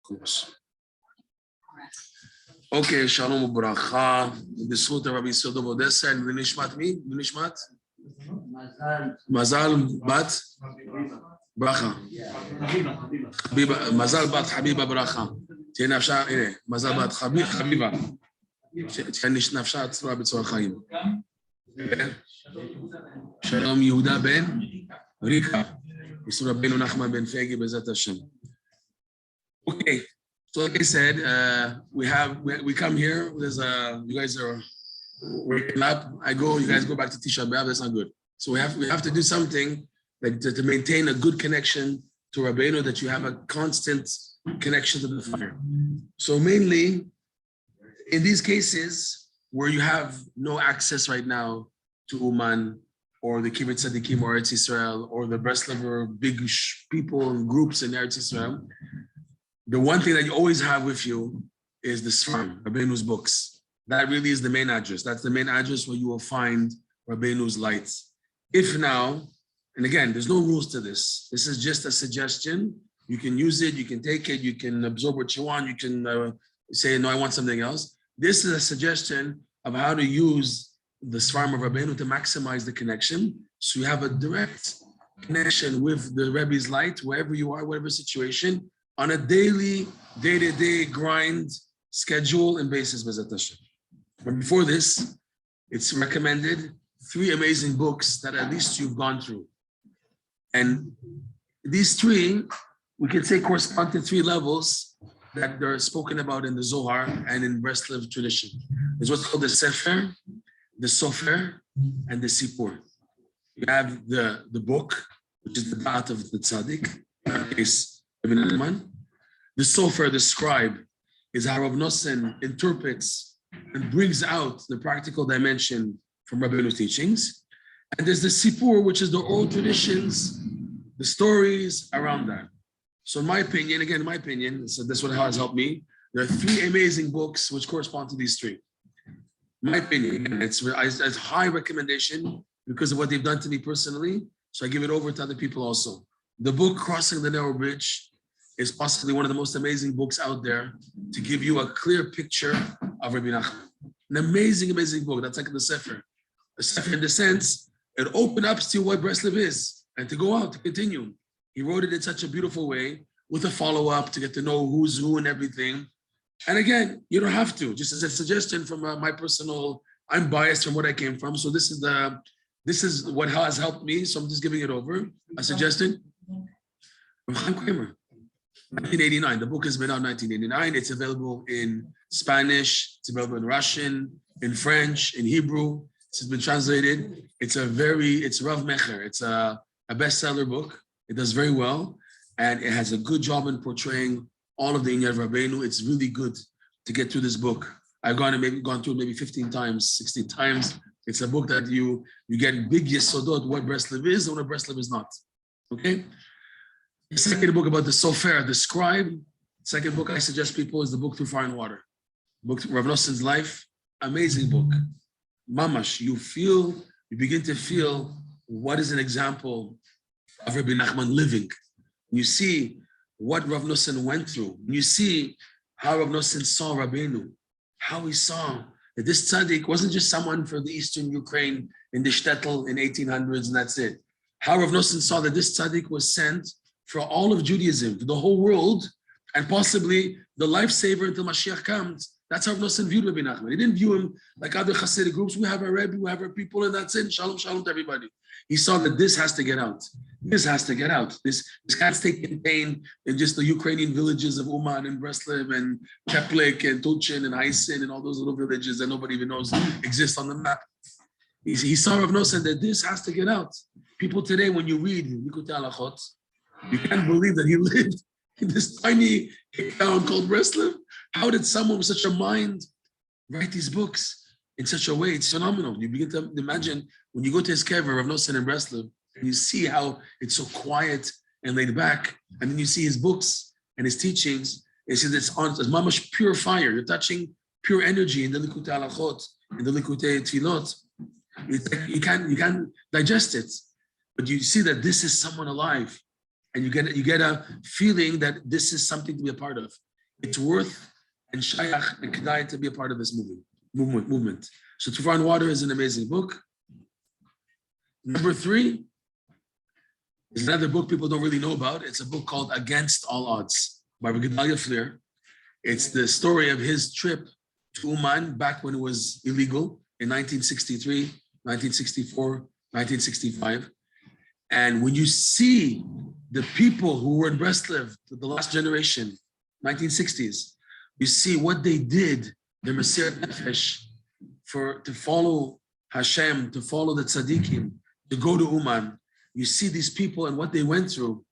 course. Okay, shalom ubracha. בזכות הרבי סודו ואודסה, ונשמת מי? ונשמת? מזל בת ברכה. מזל בת חביבה ברכה. תהיה נפשה, הנה, מזל בת חביבה. תהיה נפשה צורה בצורה חיים. שלום יהודה בן ריקה. יסוד רבינו נחמן בן פגי בעזרת השם. Okay. So like I said, we come here. You guys are waking up. I go. You guys go back to Tisha B'av. That's not good. So we have to do something like to maintain a good connection to Rabbeinu, that you have a constant connection to the fire. So mainly in these cases where you have no access right now to Uman or the Kibbutz Tzadikim or Eretz Yisrael or the Breslov or big people and groups in Eretz Yisrael, the one thing that you always have with you is the Sfarim, Rabbeinu's books. That really is the main address. That's the main address where you will find Rabbeinu's lights. If now, and again, there's no rules to this. This is just a suggestion. You can use it, you can take it, you can absorb what you want, you can say, no, I want something else. This is a suggestion of how to use the Sfarim of Rabbeinu to maximize the connection. So you have a direct connection with the Rebbe's light, wherever you are, whatever situation, on a daily, day-to-day grind schedule and basis, B'ezrat Hashem. But before this, it's recommended 3 amazing books that at least you've gone through. And these 3, we can say, correspond to 3 levels that are spoken about in the Zohar and in Breslov tradition. There's what's called the Sefer, the Sofer, and the Sipur. You have the book, which is the Da'at of the Tzaddik, in our case, the Sofer, the scribe, is how Rav Nosson interprets and brings out the practical dimension from Rabbeinu's teachings. And there's the Sipur, which is the oral traditions, the stories around that. So in my opinion, so that's what has helped me. There are 3 amazing books which correspond to these 3. My opinion, it's high recommendation because of what they've done to me personally. So I give it over to other people also. The book Crossing the Narrow Bridge is possibly one of the most amazing books out there to give you a clear picture of Rabbi Nachman. An amazing, amazing book. That's like the Sefer. The Sefer, in the sense, it opened up to what Breslov is and to go out, to continue. He wrote it in such a beautiful way with a follow-up to get to know who's who and everything. And again, you don't have to. Just as a suggestion from my personal, I'm biased from what I came from. So this is what has helped me. So I'm just giving it over. A suggestion. 1989. The book has been out in 1989. It's available in Spanish. It's available in Russian, in French, in Hebrew. It's been translated. It's Rav Mecher. It's a bestseller book. It does very well. And it has a good job in portraying all of the Inyan of Rabbeinu. It's really good to get through this book. I've gone through it maybe 15 times, 16 times. It's a book that you get big yesodot, what Breslov is and what Breslov is not. Okay? The second book about the Sofer, the scribe. Second book I suggest people is the book Through Fire and Water. Book Rav Nosson's life, amazing book. Mamash, you begin to feel what is an example of Rabbi Nachman living. You see what Rav Nosson went through. You see how Rav Nosson saw Rabbeinu, how he saw that this tzaddik wasn't just someone for the Eastern Ukraine in the shtetl in 1800s and that's it. How Rav Nosson saw that this tzaddik was sent for all of Judaism, for the whole world, and possibly the lifesaver until Mashiach comes. That's how Rav Nosson viewed Rabbi Nachman. He didn't view him like other Hasidic groups. We have a Rebbe, we have our people, and that's it. Shalom, shalom to everybody. He saw that this has to get out. This has to get out. This can't stay contained in just the Ukrainian villages of Uman and Breslov and Keplik and Tulchin and Haisin and all those little villages that nobody even knows exist on the map. He saw Rav Nosson that this has to get out. People today, when you read Likutei Halachot, you can't believe that he lived in this tiny town called Breslov. How did someone with such a mind write these books in such a way? It's phenomenal. You begin to imagine when you go to his kever, Rav Nosson in Breslov, and you see how it's so quiet and laid back, and then you see his books and his teachings. It says it's mamash pure fire. You're touching pure energy in the Likutei Halachot, in the Likutei Tfilot. You can't digest it, but you see that this is someone alive. And you get a feeling that this is something to be a part of. it's worth and shayach and kedai to be a part of this movement. So Tufar and Water is an amazing book. Number 3 is another book people don't really know about. It's a book called Against All Odds by Gedalia Flair. It's the story of his trip to Oman back when it was illegal in 1963, 1964, 1965. And when you see the people who were in Breslov, the last generation, 1960s, you see what they did, their Mesirat Nefesh, to follow Hashem, to follow the tzaddikim, to go to Uman. You see these people and what they went through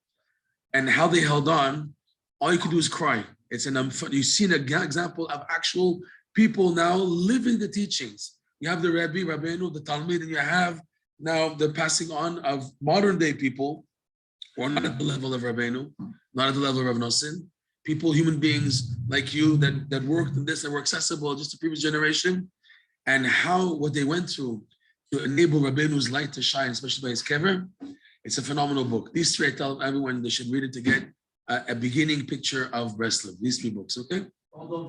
and how they held on. All you can do is cry. You see an example of actual people now living the teachings. You have the Rabbi, Rabbeinu, the Talmud, and you have now the passing on of modern day people who are not at the level of Rabbeinu, not at the level of Rav Nosson, people, human beings like you that worked in this and were accessible just to previous generation, and what they went through to enable Rabbeinu's light to shine, especially by his kever. It's a phenomenal book. These 3, I tell everyone they should read it to get a beginning picture of Breslov. These 3 books, okay? Uh-huh.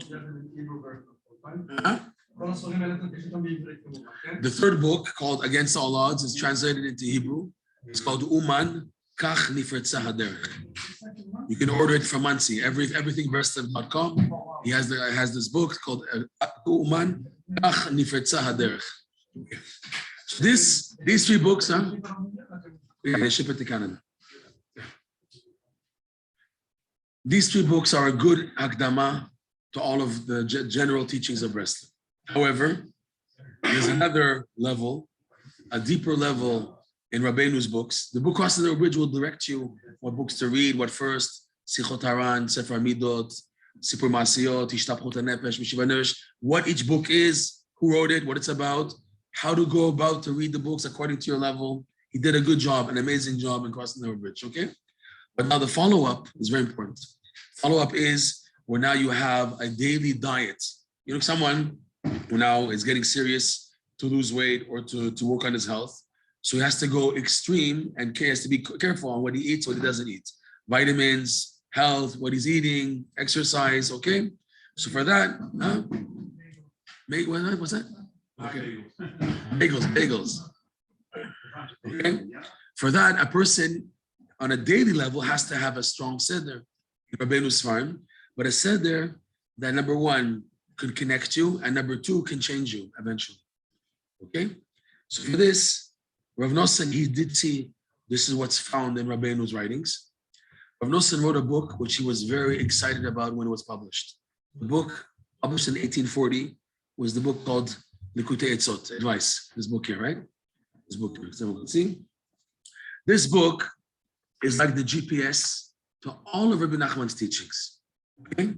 The 3rd book, called Against All Odds, is translated into Hebrew. It's called Uman Kach Nifretza Haderech. You can order it from Mansi, everythingbreslov.com. He has this book called Uman Kach Nifretza Haderech. So these 3 books, they ship it to Canada. These 3 books are a good akdama to all of the general teachings of Breslov. However, there's another level, a deeper level in Rabbeinu's books. The book Crossing the Bridge will direct you what books to read, what first, Sichot Haran, Sefer Midot, Sipur Masiyot, Ishtapchut HaNefesh, Mishiva Nefesh, what each book is, who wrote it, what it's about, how to go about to read the books according to your level. He did a good job, an amazing job in Crossing the Bridge, okay? But now the follow-up is very important. Follow-up is where now you have a daily diet. You know, someone who now is getting serious to lose weight or to work on his health. So he has to go extreme and he has to be careful on what he eats, what he doesn't eat. Vitamins, health, what he's eating, exercise, okay? So for that, what's that? Okay. Bagels. Okay? For that, a person on a daily level has to have a strong seder, Rabbeinu's farm, but a seder that number 1 could connect you and number 2 can change you eventually. Okay? So for this, Rav Nosson, he did see this is what's found in Rabbeinu's writings. Rav Nosson wrote a book which he was very excited about when it was published. The book, published in 1840, was the book called Likutei Etzot, Advice. This book here, right? This book here. So see? This book is like the GPS to all of Rabbi Nachman's teachings. Okay?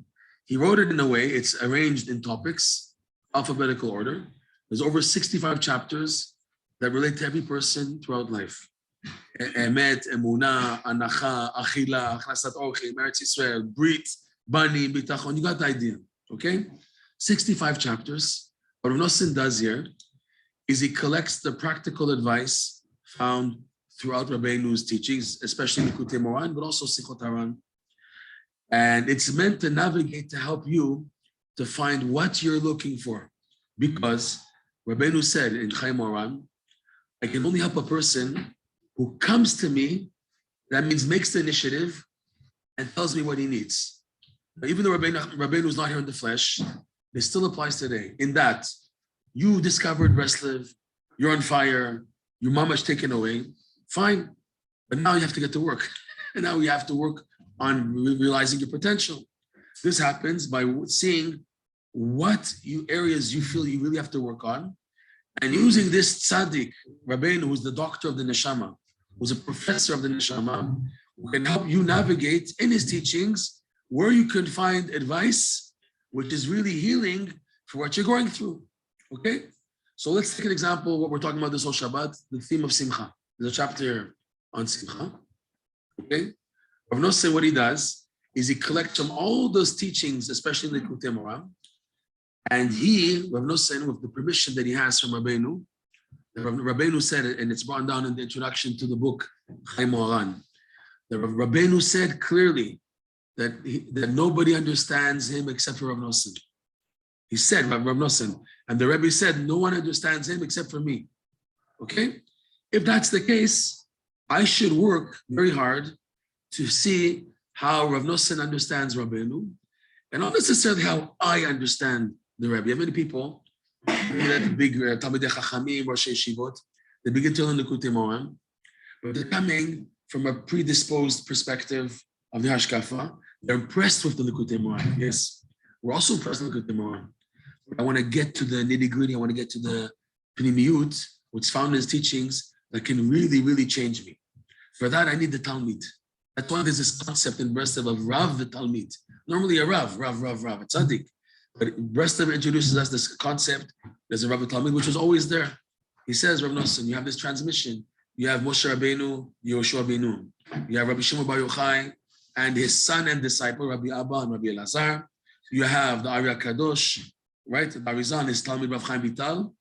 He wrote it in a way, it's arranged in topics, alphabetical order. There's over 65 chapters that relate to every person throughout life. Emet, Emunah, Anacha, Achila, Achnasat Orchim, Eretz Yisrael, Brit, Bani, Bitachon, you got the idea, okay? 65 chapters. What Rav Nosson does here is he collects the practical advice found throughout Rabbeinu's teachings, especially Likutei Moran, but also Sichot Haran. And it's meant to navigate to help you to find what you're looking for. Because Rabbeinu said in Chaim Moran, I can only help a person who comes to me, that means makes the initiative and tells me what he needs. But even though Rabbeinu is not here in the flesh, it still applies today. In that, you discovered Breslov, you're on fire, your mama's taken away, fine. But now you have to get to work. And now you have to work on realizing your potential. This happens by seeing what areas you feel you really have to work on, and using this tzaddik, Rabbeinu, who's the doctor of the neshama, who's a professor of the neshama, who can help you navigate in his teachings where you can find advice, which is really healing for what you're going through, okay? So let's take an example of what we're talking about this whole Shabbat, the theme of Simcha. There's a chapter on Simcha, okay? Rav Nosson, what he does is he collects from all those teachings, especially in the Likutei Moran, and Rav Nosson, with the permission that he has from Rabbeinu, Rabbeinu said it, and it's brought down in the introduction to the book, Chaim Moran. The Rabbeinu said clearly that nobody understands him except for Rav Nosson. He said, Rav Nosson, and the Rebbe said, no one understands him except for me. Okay? If that's the case, I should work very hard to see how Rav Nosson understands Rabbeinu, and not necessarily how I understand the Rebbe. Many people, the big Talmidei Chachamim, Rosh Yeshivot, they begin to learn the Likutei Moharan, but they're coming from a predisposed perspective of the Hashkafa. They're impressed with the Likutei Moharan. Yes, we're also impressed with the Likutei Moharan. I want to get to the nitty-gritty. I want to get to the Pnimiyut, what's found in his teachings that can really, really change me. For that, I need the Talmid. That's why there's this concept in Breslov of Rav the Talmid. Normally a Rav, a Tzaddik. But Breslov introduces us this concept. There's a Rav the Talmid, which was always there. He says, Rav Nosson, you have this transmission. You have Moshe Rabbeinu, Yehoshua Benu. You have Rabbi Shimon Bar Yochai and his son and disciple, Rabbi Abba and Rabbi Elazar. You have the Ari Kadosh, right? The Arizal is Talmid Rav Chaim Vital,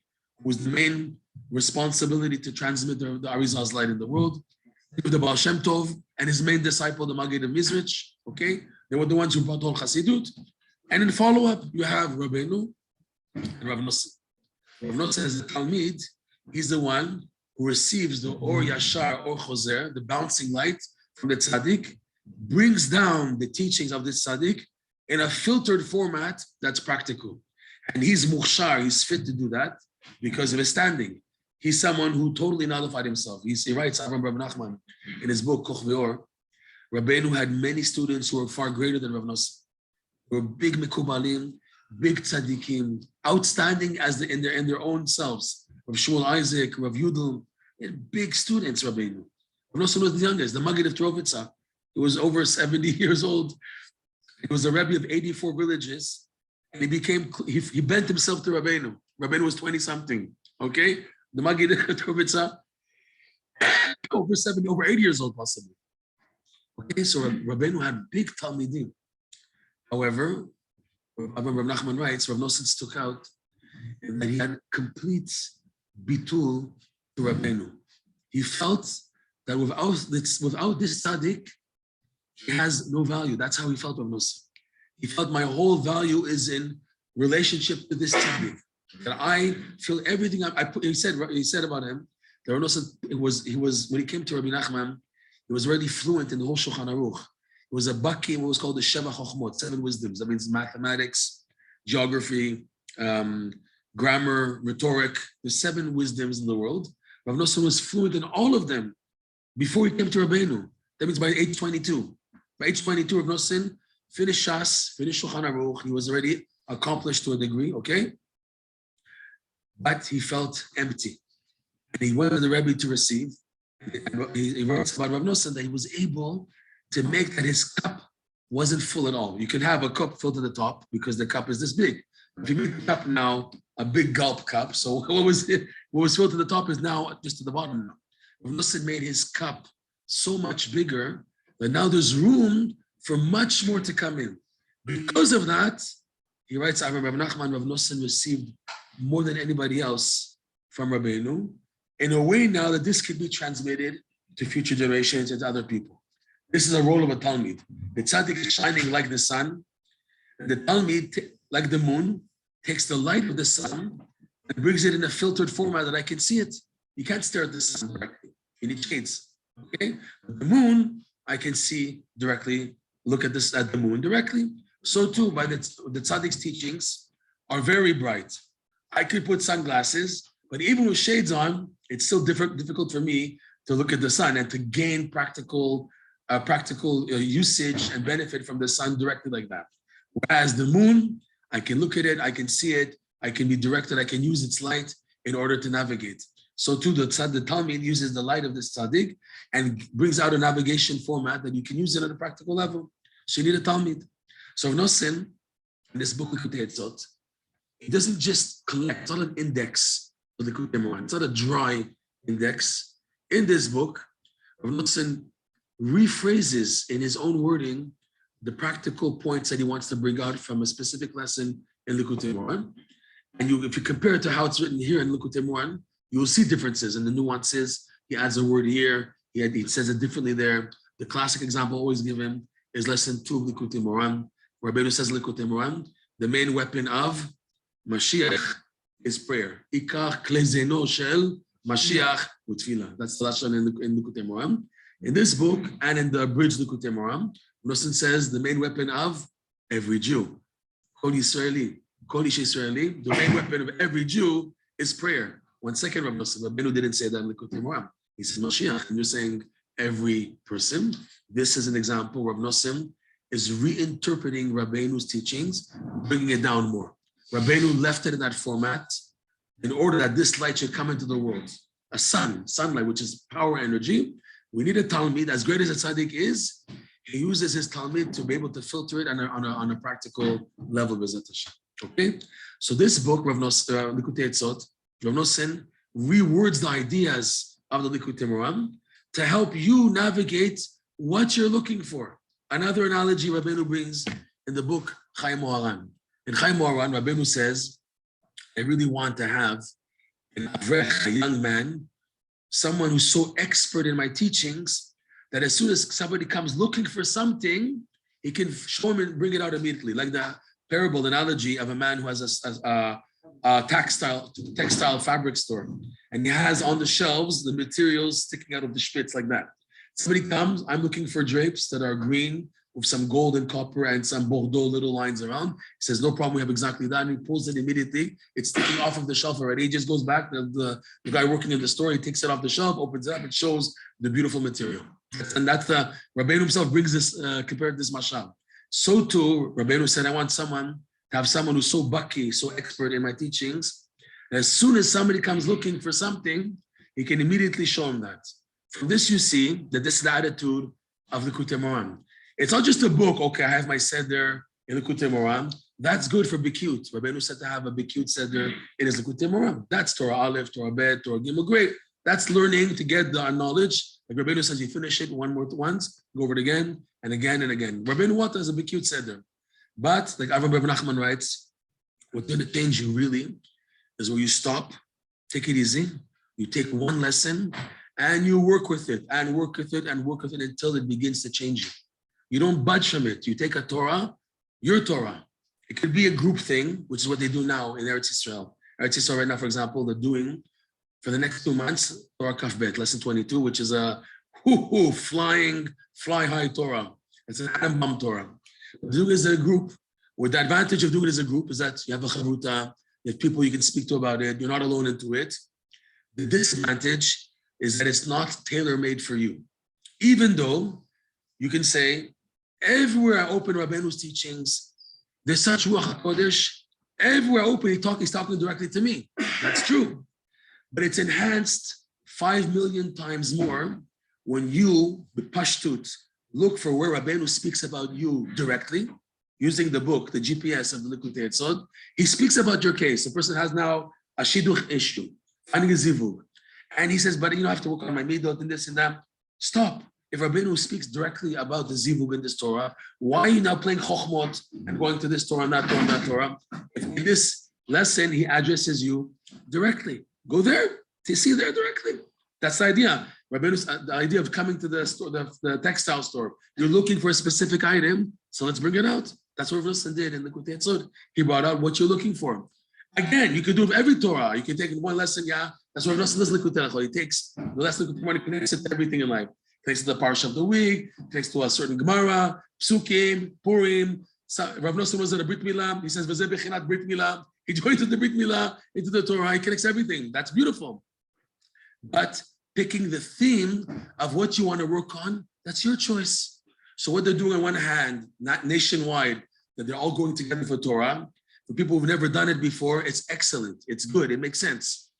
who's the main responsibility to transmit the Arizal's light in the world. The Baal Shem Tov and his main disciple, the Maggid of Mizrich, okay? They were the ones who brought all Chassidut. And in follow-up, you have Rabbeinu and Rav Nosson. Rav Nosson is the Talmid. He's the one who receives the Or Yashar, Or Choser, the bouncing light from the Tzaddik, brings down the teachings of this Tzaddik in a filtered format that's practical. And he's Mukhshar, he's fit to do that because of his standing. He's someone who totally nullified himself. He writes, Avram Rav Nachman, in his book, Koch Ve'or, Rabbeinu had many students who were far greater than Rav Nosson. They were big Mekubalim, big Tzaddikim, outstanding in their own selves. Rav Shmuel Isaac, Rav Yudel, big students, Rabbeinu. Rav Nosson was the youngest, the Maggid of Trovitza. He was over 70 years old. He was a Rebbe of 84 villages, and he bent himself to Rabbeinu. Rabbeinu was 20-something, okay? The Maggid of Trovitza, over 80 years old, possibly. Okay, so Rabbeinu had big Talmidim. However, Rav Nachman writes, Rav Nosson stuck out and that he had complete bitul to Rabbeinu. He felt that without this tzaddik, he has no value. That's how he felt, Rav Nosson. He felt my whole value is in relationship to this tzaddik. That I feel everything he said about him. That Rav Nosson, he was when he came to Rabbi Nachman, he was already fluent in the whole Shulchan Aruch. It was a baki in what was called the Sheva Chochmot, 7 wisdoms. That means mathematics, geography, grammar, rhetoric. There's 7 wisdoms in the world. Rav Nosson was fluent in all of them before he came to Rabbeinu. That means by age 22. By age 22, Rav Nosson finished Shas, finished Shulchan Aruch. He was already accomplished to a degree, okay? But he felt empty. And he went to the Rebbe to receive. He wrote about Rav Nosson that he was able to make that his cup wasn't full at all. You can have a cup filled to the top because the cup is this big. If you make the cup now a big gulp cup, so what was filled to the top is now just to the bottom. Rav Nosson made his cup so much bigger that now there's room for much more to come in. Because of that, he writes, Rav Nachman, Rav Nosson received more than anybody else from Rabbeinu, in a way now that this could be transmitted to future generations and to other people. This is a role of a Talmid. The tzaddik is shining like the sun. And the Talmid, like the moon, takes the light of the sun and brings it in a filtered format that I can see it. You can't stare at the sun directly. You need shades. Okay? But the moon, I can see directly, look at the moon directly. So too, by the tzaddik's teachings are very bright. I could put sunglasses, but even with shades on, it's still difficult for me to look at the sun and to gain practical usage and benefit from the sun directly like that. Whereas the moon, I can look at it, I can see it, I can be directed, I can use its light in order to navigate. So too, the Talmid uses the light of this tzaddik and brings out a navigation format that you can use it at a practical level. So you need a Talmid. So Rav Nosson, in this book, Likutei Etzot, he doesn't just collect, it's not an index of the Likutei Moharan, it's not a dry index. In this book, Rav Nosson rephrases in his own wording the practical points that he wants to bring out from a specific lesson in Likutei Moharan. And if you compare it to how it's written here in Likutei Moharan, you will see differences in the nuances. He adds a word here, he says it differently there. The classic example I always give him is lesson 2 of Likutei Moharan. Rabbeinu says Likutei Moharan, the main weapon of Mashiach is prayer. Ikar klezeno shel Mashiach utfila. That's the lesson in Likutei Moharan. In this book and in the abridged Likutei Moharan, Nosson says the main weapon of every Jew, Kol Yisraeli, Kol Ish Yisraeli, the main weapon of every Jew is prayer. 1 second, Rav Nosson, Rabbeinu didn't say that in Likutei Moharan. He said Mashiach, and you're saying every person. This is an example. Rav Nosson is reinterpreting Rabbeinu's teachings, bringing it down more. Rabbeinu left it in that format in order that this light should come into the world. A sunlight, which is power energy. We need a Talmid, as great as a tzaddik is, he uses his Talmid to be able to filter it on a practical level. Okay? So this book, Rav Nosson, Likutei Etzot, Rav Nosson rewords the ideas of the Likutei Moharan to help you navigate what you're looking for. Another analogy Rabbeinu brings in the book Chai Moharan. In Chai Moharan, Rabbeinu says, I really want to have an avrech, a young man, someone who's so expert in my teachings that as soon as somebody comes looking for something, he can show him and bring it out immediately. Like the parable analogy of a man who has a textile fabric store, and he has on the shelves the materials sticking out of the spitz like that. Somebody comes, I'm looking for drapes that are green with some gold and copper and some Bordeaux little lines around. He says, no problem, we have exactly that. And he pulls it immediately. It's sticking off of the shelf already. He just goes back, the guy working in the store, he takes it off the shelf, opens it up, it shows the beautiful material. And that's the, Rabbeinu himself brings this, compared this mashal. So too, Rabbeinu said, I want to have someone who's so baki, so expert in my teachings. As soon as somebody comes looking for something, he can immediately show him that. From this, you see that this is the attitude of the Likutei Moharan. It's not just a book, okay, I have my seder in the Likutei Moharan. That's good for Bikut. Rabbeinu said to have a Bikut seder in his Likutei Moharan. That's Torah Aleph, Torah Bet, Torah Gimel. Great. That's learning to get the knowledge. Like Rabbeinu says, you finish it once, go over it again and again and again. Rabbeinu Wata is a Bikut seder. But, like Avram Rebbe Nachman writes, what's going to change you really is where you stop, take it easy, you take one lesson, and you work with it, and work with it, and work with it until it begins to change you. You don't budge from it. You take a Torah, your Torah. It could be a group thing, which is what they do now in Eretz Yisrael. Eretz Yisrael right now, for example, they're doing, for the next 2 months, Torah Kaf Bet, lesson 22, which is a fly high Torah. It's an atom bomb Torah. Doing it as a group, with the advantage of doing it as a group is that you have a chavruta, you have people you can speak to about it, you're not alone into it. The disadvantage is that it's not tailor-made for you. Even though you can say, everywhere I open Rabbeinu's teachings, there's such Ruach HaKodesh, everywhere I open, he's talking directly to me. That's true. But it's enhanced 5 million times more when you, with Pashtut, look for where Rabbeinu speaks about you directly, using the book, the GPS of the Likutei Etzot. He speaks about your case. The person has now a shidduch issue, finding a zivug. And he says, but I have to work on my midot and this and that. Stop. If Rabbeinu speaks directly about the zivug in this Torah, why are you now playing chokhmot and going to this Torah and that Torah and that Torah? If in this lesson, he addresses you directly. Go there, to see there directly. That's the idea. Rabbeinu's the idea of coming to the store, the textile store. You're looking for a specific item, so let's bring it out. That's what Nosson did in the Likutei Etzot. He brought out what you're looking for. Again, you can do it with every Torah. You can take one lesson, that's what Nosson does Likutei Etzot. He takes the lesson Likutei Moharan, connects it to everything in life. Connects to the parsha of the week, connects to a certain Gemara, Psukim, Purim. Rav Nosson was at a Brit Milah. He says, V'zeh bechinat Brit Milah. He joins the Brit Milah into the Torah. He connects everything. That's beautiful. But picking the theme of what you want to work on, that's your choice. So what they're doing on one hand, not nationwide, that they're all going together for Torah. For people who've never done it before, it's excellent. It's good. It makes sense.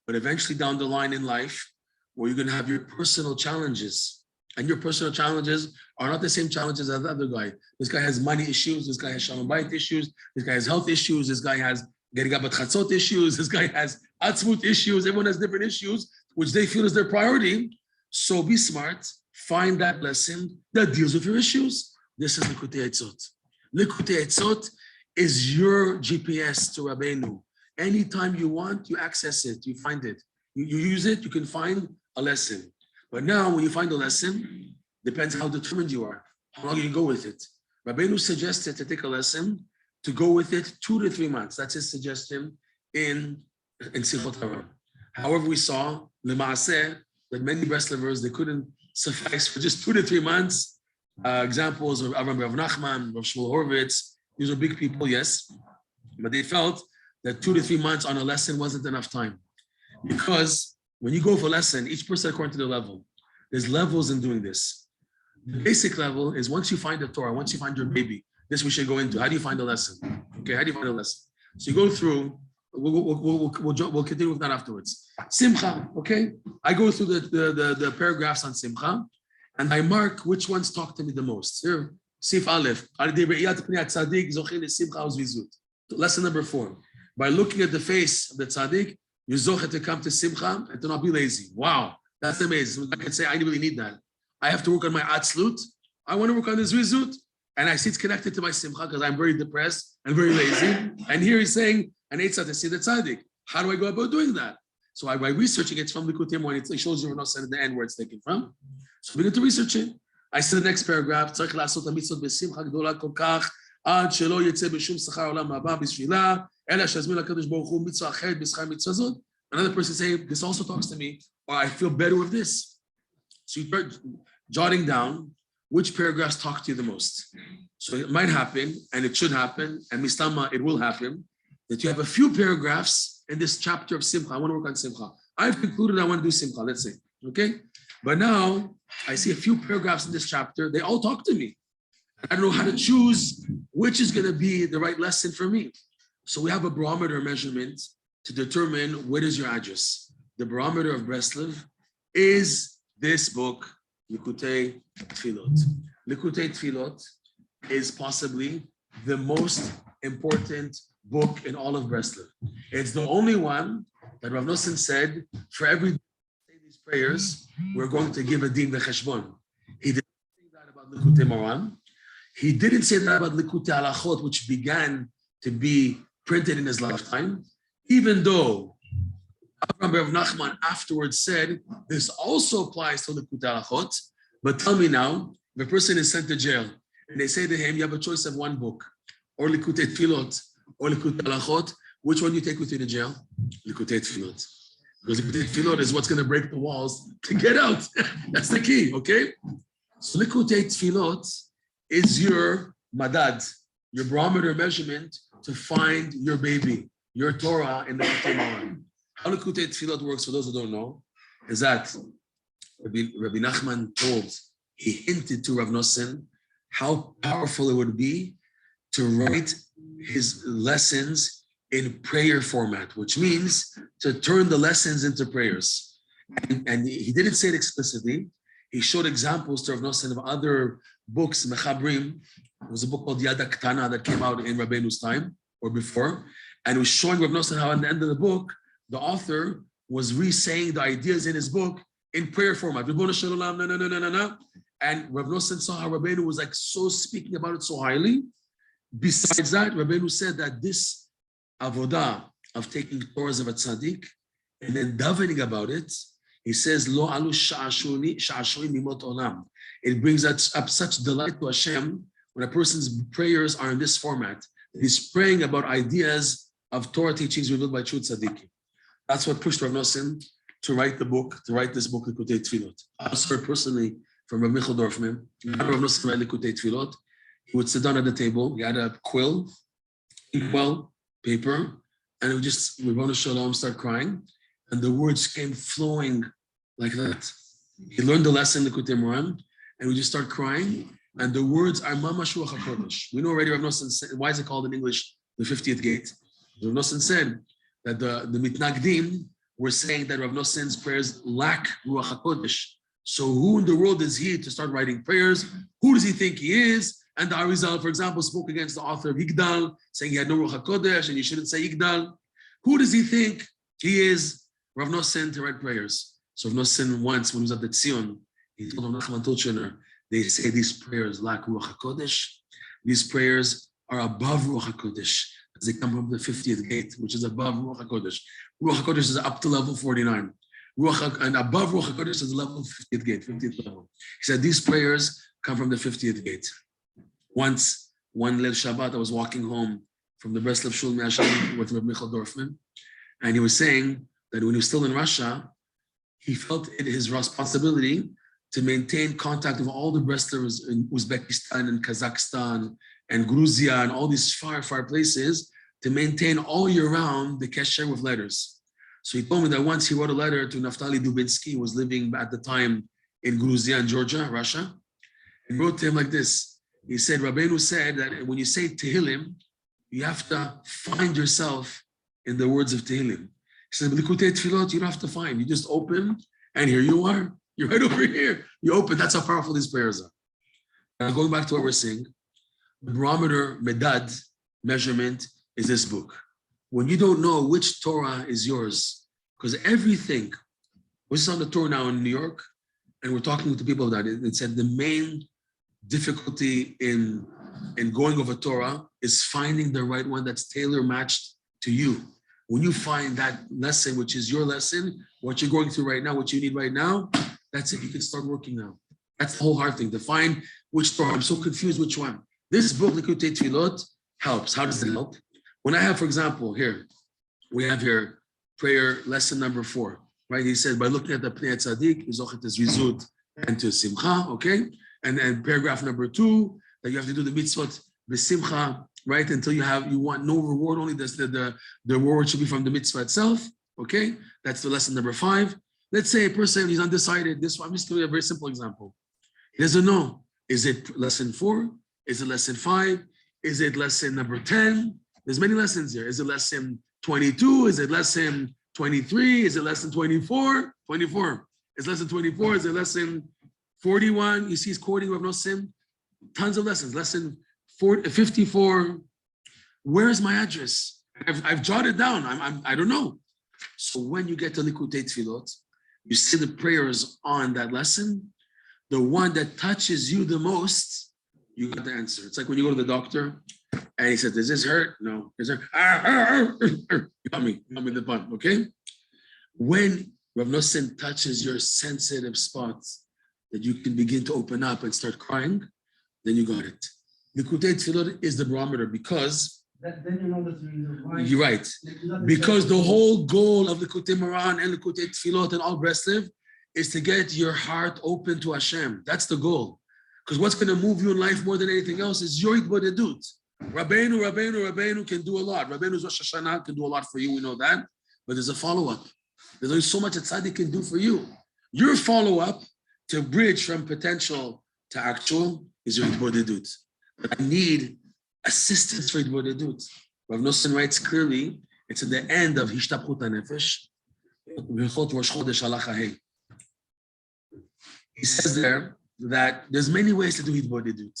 But eventually down the line in life, where you're going to have your personal challenges, and your personal challenges are not the same challenges as the other guy. This guy has money issues. This guy has shalom bayit issues. This guy has health issues. This guy has getting up at chatzot issues. This guy has atzmut issues. Everyone has different issues, which they feel is their priority. So be smart. Find that lesson that deals with your issues. This is Likutei Etzot. Likutei Etzot is your GPS to Rabbeinu. Anytime you want, you access it. You find it. You use it. You can find a lesson. But now, when you find a lesson, depends how determined you are. how long you can go with it. Rabbeinu suggested to take a lesson to go with it 2 to 3 months. That's his suggestion in Simchot Torah. However, we saw L'maaseh that many Breslovers, they couldn't suffice for just 2 to 3 months. Examples of Rav Nachman, Rav Shmuel Horowitz. These are big people, yes, but they felt that 2 to 3 months on a lesson wasn't enough time, because when you go for a lesson, each person according to their level. There's levels in doing this. The basic level is once you find the Torah, once you find your baby, this we should go into. How do you find a lesson? Okay, how do you find a lesson? So you go through. We'll continue with that afterwards. Simcha, okay? I go through the paragraphs on Simcha, and I mark which ones talk to me the most. Here, Sif Aleph. Lesson number 4. By looking at the face of the tzaddik, you zoche to come to Simcha and to not be lazy. Wow, that's amazing. I can say I really need that. I have to work on my atzlut. I want to work on this rizut. And I see it's connected to my Simcha because I'm very depressed and very lazy. And here he's saying, an eitzah to see the tzaddik. How do I go about doing that? So by researching it from Likutei Moharan, it shows you not saying the end where it's taken from. So we need to research it. I see the next paragraph. Tzarich la'asot hamitzvot b'simcha gdola kol kach ad shelo yetze b'shum sachar olam haba b'shvila ela shazmin HaKadosh Baruch Hu mitzvah acheret b'schar mitzvah zot. Another person saying, this also talks to me, or I feel better with this. So you start jotting down which paragraphs talk to you the most. So it might happen, and it should happen, and mistama, it will happen, that you have a few paragraphs in this chapter of Simcha. I want to work on Simcha. I've concluded I want to do Simcha, let's say, okay? But now I see a few paragraphs in this chapter. They all talk to me. I don't know how to choose which is going to be the right lesson for me. So we have a barometer measurement to determine what is your address. The barometer of Breslov is this book, Likutei Tfilot. Likutei Tfilot is possibly the most important book in all of Breslov. It's the only one that Rav Nosson said, for every day we say these prayers, we're going to give a din v'cheshbon. He didn't say that about Likutei Moharan. He didn't say that about Likutei Halachot, which began to be printed in his lifetime, even though Rav Nachman afterwards said, this also applies to Likutei Halachot. But tell me now, if a person is sent to jail, and they say to him, you have a choice of one book, or Likutei Tfilot, or Likutei Halachot, which one do you take with you to jail? Likutei Tfilot. Because Likutei Tfilot is what's going to break the walls to get out. That's the key, okay? So Likutei Tfilot is your madad, your barometer measurement to find your baby, your Torah in the Likutei Moharan. How Likutei Tfilot works, for those who don't know, is that Rabbi Nachman he hinted to Rav Nosson how powerful it would be to write his lessons in prayer format, which means to turn the lessons into prayers. And he didn't say it explicitly. He showed examples to Rav Nosson of other books, Mechabrim. There was a book called Yad HaKtana that came out in Rabbeinu's time or before. And it was showing Rav Nosson how at the end of the book, the author was re-saying the ideas in his book in prayer format. And Rav Nosson saw how Rabbeinu was like so speaking about it so highly. Besides that, Rabbeinu said that this avodah of taking Torahs of a tzaddik and then davening about it, he says, Lo alu sha'ashuni mimot olam. It brings up such delight to Hashem when a person's prayers are in this format. He's praying about ideas of Torah teachings revealed by true tzaddikim. That's what pushed Rav Nosson to write this book, Likutei Tfilot. I also heard personally from Rav Michal Dorfman, Rav Nosson write Likutei Tfilot. He would sit down at the table, he had a quill, inkwell, paper, and he would just, Ribono Shalom, start crying, and the words came flowing like that. He learned the lesson, Likutei Moharan, and we just start crying, and the words are Mamash Ruach HaKodesh. We know already Rav Nosson said, why is it called in English the 50th gate? Rav Nosson said that the Mitnagdim were saying that Rav Nosson's prayers lack Ruach HaKodesh. So who in the world is he to start writing prayers? Who does he think he is? And the Arizal, for example, spoke against the author of Yigdal, saying he had no Ruach HaKodesh and you shouldn't say Yigdal. Who does he think he is, Rav Nosson, to write prayers? So Rav Nosson once, when he was at the Tzion, he told Rav Nachman Tolchener, they say these prayers lack Ruach HaKodesh. These prayers are above Ruach HaKodesh, as they come from the 50th gate, which is above Ruach HaKodesh. Ruach HaKodesh is up to level 49. And above Ruach HaKodesh is the level of 50th gate, 50th level. He said these prayers come from the 50th gate. Once, one Leil Shabbat, I was walking home from the Breslov Shul with Rabbi Michael Dorfman, and he was saying that when he was still in Russia, he felt it his responsibility to maintain contact with all the Breslovs in Uzbekistan and Kazakhstan and Georgia and all these far, far places to maintain all year round the kesher with letters. So he told me that once he wrote a letter to Naftali Dubinsky, who was living at the time in Georgia and Georgia, Russia, and wrote to him like this. He said, Rabbeinu said that when you say Tehillim, you have to find yourself in the words of Tehillim. He said, Likutei Tfilot, you don't have to find. You just open, and here you are. You're right over here. You open. That's how powerful these prayers are. Now, going back to what we're saying, the barometer, medad, measurement, is this book. When you don't know which Torah is yours, because everything, we're just on the tour now in New York, and we're talking to people about it. It said the main difficulty in going over Torah is finding the right one that's tailor-matched to you. When you find that lesson, which is your lesson, what you're going through right now, what you need right now, that's it. You can start working now. That's the whole hard thing, to find which Torah. I'm so confused which one. This book, Likutei Tfilot, helps. How does it help? When I have, for example, here, we have here prayer lesson number 4, right? He said, by looking at the Pnei Tzaddik, Zochet to Zrizut and to Simcha, okay? And then paragraph number 2, that you have to do the mitzvot b'simcha, right? Until you want no reward, only the reward should be from the mitzvah itself, okay? That's the lesson number 5. Let's say a person is undecided. This one, I'm just giving you a very simple example. He doesn't know. Is it lesson 4? Is it lesson 5? Is it lesson number 10? There's many lessons here. Is it lesson 22? Is it lesson 23? Is it lesson 24? 24. Is lesson 24? Is it lesson 41? You see he's quoting Rav Nossim. Tons of lessons. Lesson 54. Where's my address? I've jotted down. I don't know. So when you get to Likutei Tfilot, you see the prayers on that lesson. The one that touches you the most, you got the answer. It's like when you go to the doctor and he said, does this hurt? No. Does it hurt? You got me the bun, okay? When Rav Nosson touches your sensitive spots that you can begin to open up and start crying, then you got it. Likutei Tfilot is the barometer because then you know that you're in the right. You're right. Because the whole goal of Likutei Moran and Likutei Tfilot and all Breslov is to get your heart open to Hashem. That's the goal. Because what's going to move you in life more than anything else is your Hitbodedut. Rabbeinu can do a lot. Rabbeinu's Rosh Hashanah can do a lot for you. We know that. But there's a follow-up. There's only so much a tzaddik can do for you. Your follow-up to bridge from potential to actual is your Hitbodedut. But I need assistance for Hitbodedut. Rav Nosson writes clearly, it's at the end of Hishtapchut HaNefesh. He says there that there's many ways to do Hitbodedut.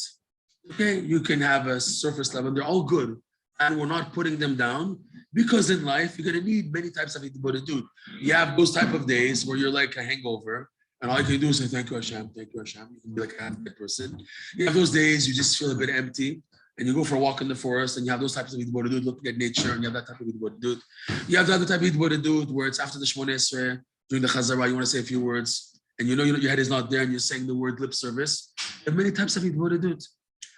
Okay, you can have a surface level, they're all good. And we're not putting them down because in life, you're gonna need many types of Hitbodedut. You have those type of days where you're like a hangover and all you can do is say, thank you Hashem, thank you Hashem. You can be like a half-dead person. You have those days you just feel a bit empty and you go for a walk in the forest and you have those types of Hitbodedut, looking at nature, and you have that type of Hitbodedut. You have the other type of Hitbodedut where it's after the Shmoneh Esrei, during the Chazarah, you wanna say a few words and you know your head is not there and you're saying the word lip service. There are many types of Hitbodedut.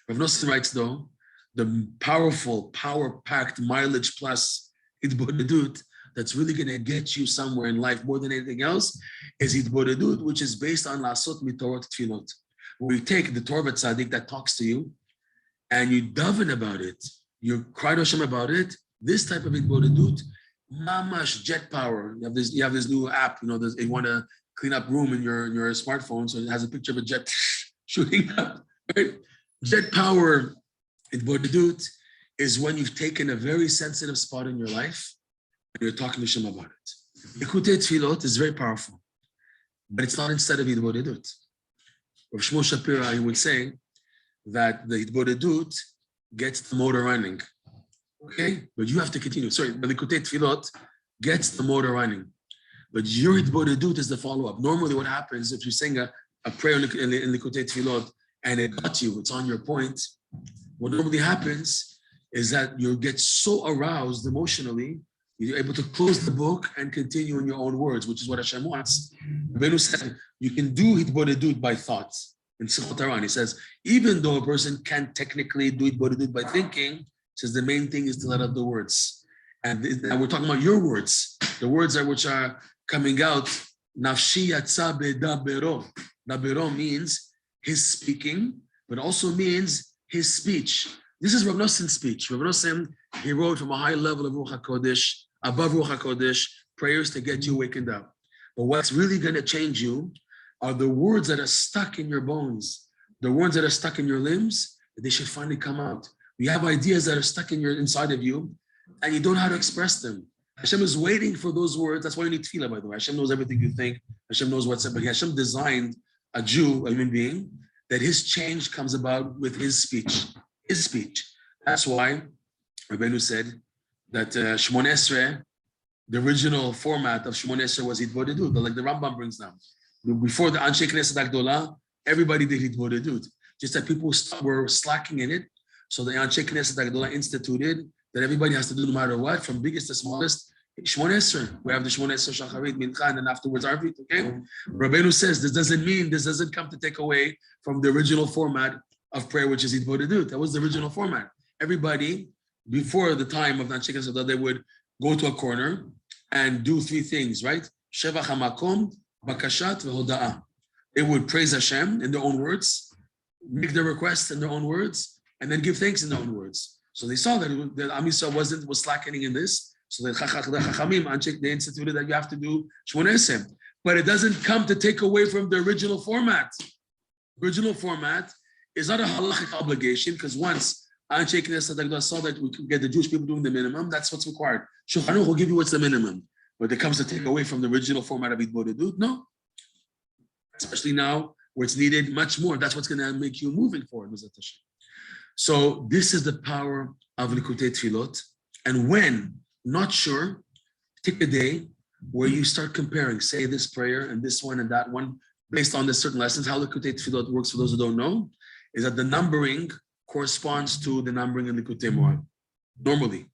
Rav Nosson writes though, the powerful, power-packed, mileage plus Hitbodedut that's really going to get you somewhere in life more than anything else is Hitbodedut, which is based on Lasot Mitorot Tfilot, where you take the Torah Tzaddik that talks to you and you daven about it, you cry to Hashem about it. This type of Hitbodedut, mamash, jet power. You have this new app, you want to clean up room in your smartphone, so it has a picture of a jet shooting up, right? Jet power Hitbodedut is when you've taken a very sensitive spot in your life and you're talking to Hashem about it. Likutei Tfilot is very powerful, but it's not instead of Hitbodedut. Rav Shmuel Shapira, he would say that the Hitbodedut gets the motor running. Okay? But you have to continue. Sorry, the Likutei Tfilot gets the motor running. But your Hitbodedut is the follow-up. Normally what happens if you sing a prayer in Likutei Tfilot and it got you, it's on your point, what normally happens is that you get so aroused emotionally You're able to close the book and continue in your own words, which is what Hashem wants. Rabbeinu said, you can do hitbodedut by thoughts. In Sichot Haran, he says, even though a person can't technically do hitbodedut by thinking, he says the main thing is to let out the words. And we're talking about your words, the words which are coming out. Nafshi yatsa bedabero. Dabero means his speaking, but also means his speech. This is Rav Noson's speech. Rav Noson, he wrote from a high level of Ruach HaKodesh, above Ruach HaKodesh, prayers to get you wakened up. But what's really going to change you are the words that are stuck in your bones, the words that are stuck in your limbs, that they should finally come out. You have ideas that are stuck inside of you, and you don't know how to express them. Hashem is waiting for those words. That's why you need tefillah, by the way. Hashem knows everything you think. Hashem knows what's up. But Hashem designed a Jew, a human being, that his change comes about with his speech. His speech. That's why Rabbeinu said that Shmon Esrei, the original format of Shmon Esrei was Hitbodedut, like the Rambam brings down. Before the Anshe Knesset Agdola, everybody did Hitbodedut. Just that people were slacking in it. So the Anshe Knesset Agdola instituted that everybody has to do no matter what, from biggest to smallest, Shmon Esrei. We have the Shmon Esrei, Shacharit, Mincha, and then afterwards Arvit, okay? Rabbeinu says this doesn't come to take away from the original format of prayer, which is Hitbodedut. That was the original format. Everybody, before the time of Anshe Knesset, they would go to a corner and do three things, right? Shevach HaMakom, Bakashat, Vehoda'ah. They would praise Hashem in their own words, make their requests in their own words, and then give thanks in their own words. So they saw that Am Yisrael was slackening in this. So the Chachamim, they instituted that you have to do Shmon Esrei. But it doesn't come to take away from the original format. Original format is not a halachic obligation, because once Anshe Knesset Agdola saw that we could get the Jewish people doing the minimum, that's what's required. Shulchan Aruch will give you what's the minimum. But it comes to take away from the original format of Hitbodedut, no. Especially now, where it's needed much more. That's what's going to make you moving forward. So this is the power of Likutei Tfilot. And when not sure, take a day where you start comparing, say this prayer and this one and that one, based on the certain lessons. How Likutei Tfilot works, for those who don't know, is that the numbering corresponds to the numbering in Likutei Moran. Normally,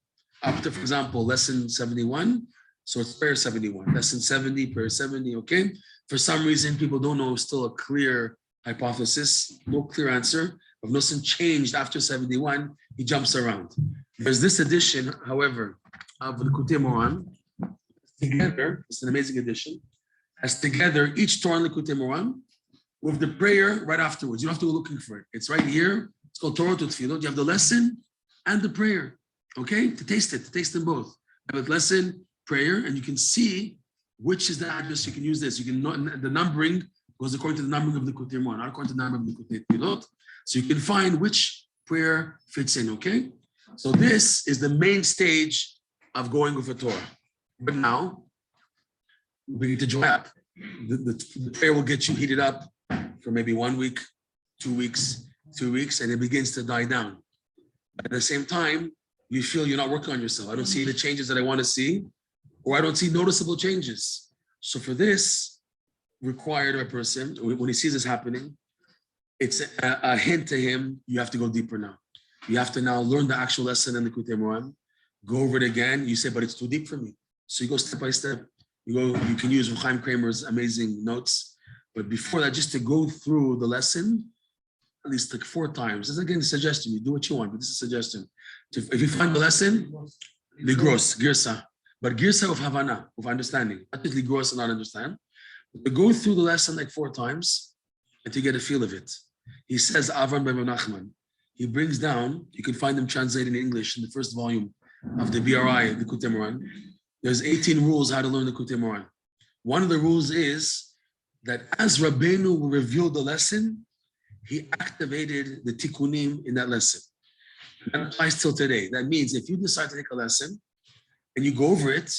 up to, for example, lesson 71, so it's prayer 71. Lesson 70, prayer 70, okay? For some reason, people don't know still a clear hypothesis, no clear answer. If Noson changed after 71, he jumps around. There's this edition, however, of the Likutei Moran, together, it's an amazing edition, as together each Torah in Likutei Moran with the prayer right afterwards. You don't have to go looking for it. It's right here. It's called Torah to Tefillot. You have the lesson and the prayer, okay? To taste them both. You have a lesson, prayer, and you can see which is the address. You can use this. You can know the numbering goes according to the numbering of the Likutei Moran, not according to the numbering of the Likutei Tefillot. So you can find which prayer fits in, okay? So this is the main stage of going with a Torah. But now, we need to dry up. The prayer will get you heated up for maybe 1 week, 2 weeks, 3 weeks, and it begins to die down. At the same time, you feel you're not working on yourself. I don't see the changes that I want to see, or I don't see noticeable changes. So for this, required a person, when he sees this happening, it's a hint to him, you have to go deeper now. You have to now learn the actual lesson in the Likutei Moran, go over it again. You say, but it's too deep for me. So you go step by step. You can use Chaim Kramer's amazing notes. But before that, just to go through the lesson, at least like 4 times. This is again a suggestion. You do what you want, but this is a suggestion. If you find the lesson, ligros, girsa. But girsa of Havana, of understanding. Not just ligros and not understand. But to go through the lesson like 4 times and to get a feel of it. He says, Avram ben Nachman. He brings down, you can find them translated in English in the first volume of the BRI, the Likutei Moran. There's 18 rules how to learn the Likutei Moran. One of the rules is that as Rabbeinu revealed the lesson, he activated the tikkunim in that lesson. That applies till today. That means if you decide to take a lesson and you go over it,